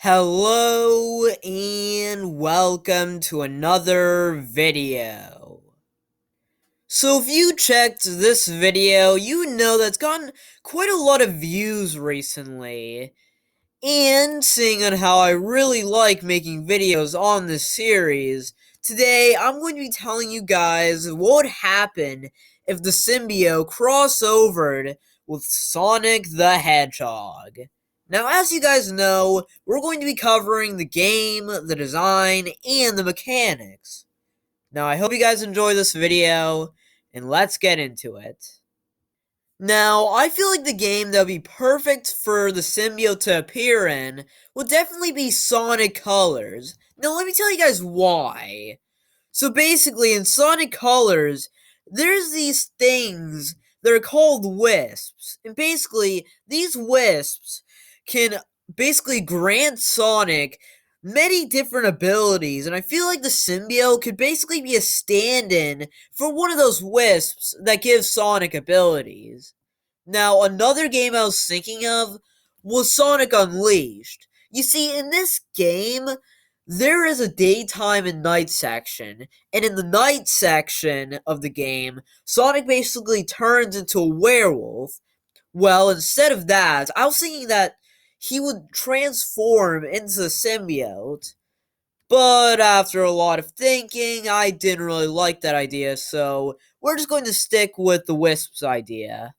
Hello and welcome to another video. So if you checked this video, you know that's gotten quite a lot of views recently. And seeing on how I really like making videos on this series, today I'm going to be telling you guys what would happen if the symbiote crossovered with Sonic the Hedgehog. Now, as you guys know, we're going to be covering the game, the design, and the mechanics. Now, I hope you guys enjoy this video, and let's get into it. Now, I feel like the game that would be perfect for the symbiote to appear in would definitely be Sonic Colors. Now, let me tell you guys why. So basically, in Sonic Colors, there's these things that are called wisps. And basically, these wisps can basically grant Sonic many different abilities. And I feel like the symbiote could basically be a stand-in for one of those wisps that gives Sonic abilities. Now, another game I was thinking of was Sonic Unleashed. You see, in this game, there is a daytime and night section, and in the night section of the game, Sonic basically turns into a werewolf. Well, instead of that, I was thinking that he would transform into a symbiote. But after a lot of thinking, I didn't really like that idea, so we're just going to stick with the Wisp's idea.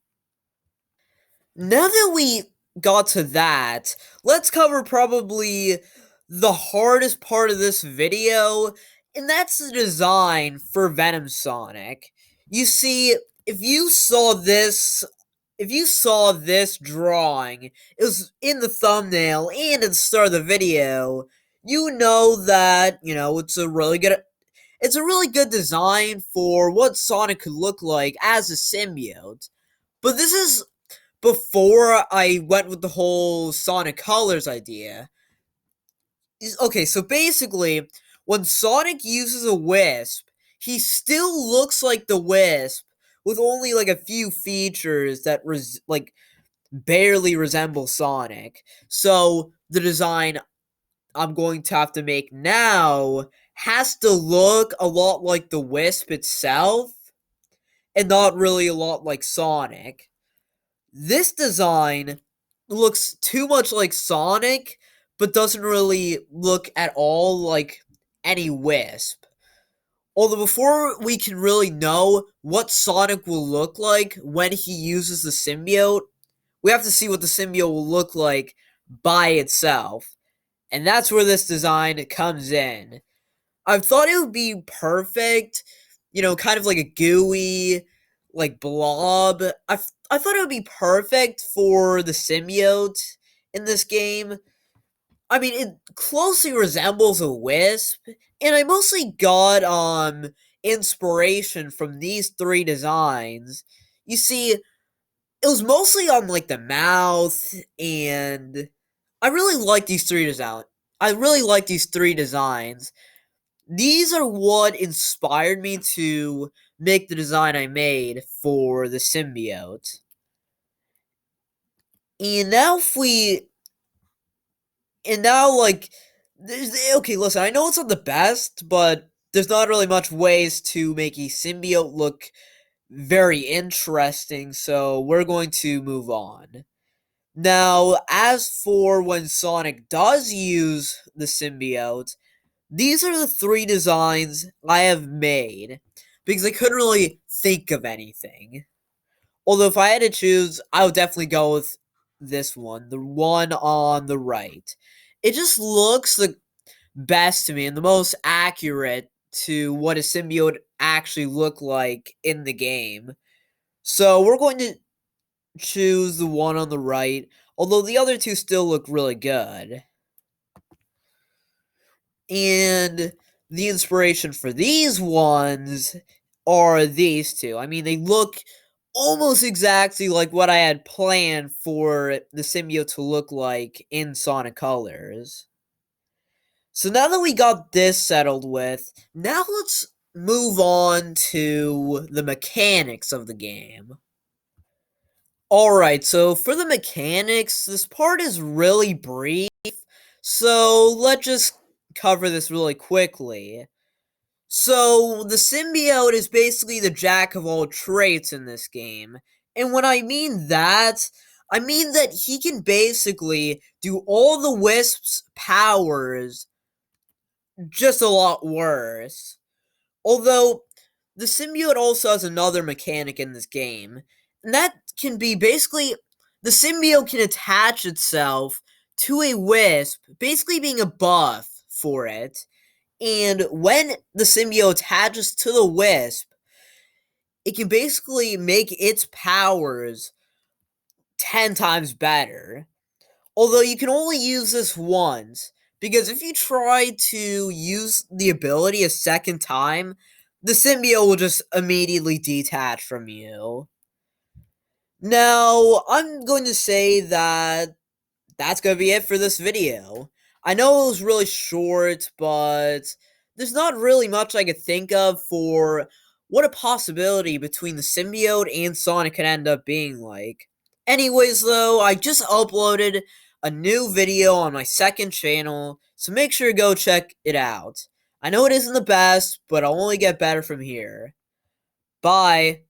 Now that we got to that, let's cover probably the hardest part of this video, and that's the design for Venom Sonic. You see, if you saw this drawing, it was in the thumbnail and at the start of the video, you know that, it's a really good design for what Sonic could look like as a symbiote. But this is before I went with the whole Sonic Colors idea. Okay, so basically, when Sonic uses a wisp, he still looks like the wisp with only like a few features that barely resemble Sonic. So the design I'm going to have to make now has to look a lot like the wisp itself and not really a lot like Sonic. This design looks too much like Sonic, but doesn't really look at all like any Wisp. Although before we can really know what Sonic will look like when he uses the symbiote, we have to see what the symbiote will look like by itself. And that's where this design comes in. I thought it would be perfect, kind of like a gooey, like blob. I thought it would be perfect for the symbiote in this game. I mean, it closely resembles a wisp, and I mostly got inspiration from these three designs. You see, it was mostly on like the mouth, and I really like these three designs. I really like these three designs. These are what inspired me to make the design I made for the symbiote. And now if we and now like okay, listen, I know it's not the best, but there's not really much ways to make a symbiote look very interesting, so we're going to move on. Now, as for when Sonic does use the symbiote, these are the three designs I have made because I couldn't really think of anything. Although if I had to choose, I would definitely go with this one, the one on the right. It just looks the best to me and the most accurate to what a symbiote actually look like in the game. So we're going to choose the one on the right, although the other two still look really good. And the inspiration for these ones are these two. I mean, they look almost exactly like what I had planned for the symbiote to look like in Sonic Colors. So now that we got this settled with, now let's move on to the mechanics of the game. Alright, so for the mechanics, this part is really brief, So let's just cover this really quickly. So the symbiote is basically the jack of all trades in this game. And when I mean that he can basically do all the Wisp's powers just a lot worse. Although, the symbiote also has another mechanic in this game, and that can be basically the symbiote can attach itself to a wisp, basically being a buff for it. And when the symbiote attaches to the wisp, it can basically make its powers 10 times better. Although you can only use this once, because if you try to use the ability a second time, the symbiote will just immediately detach from you. Now, I'm going to say that that's going to be it for this video. I know it was really short, but there's not really much I could think of for what a possibility between the symbiote and Sonic could end up being like. Anyways, though, I just uploaded a new video on my second channel, so make sure to go check it out. I know it isn't the best, but I'll only get better from here. Bye.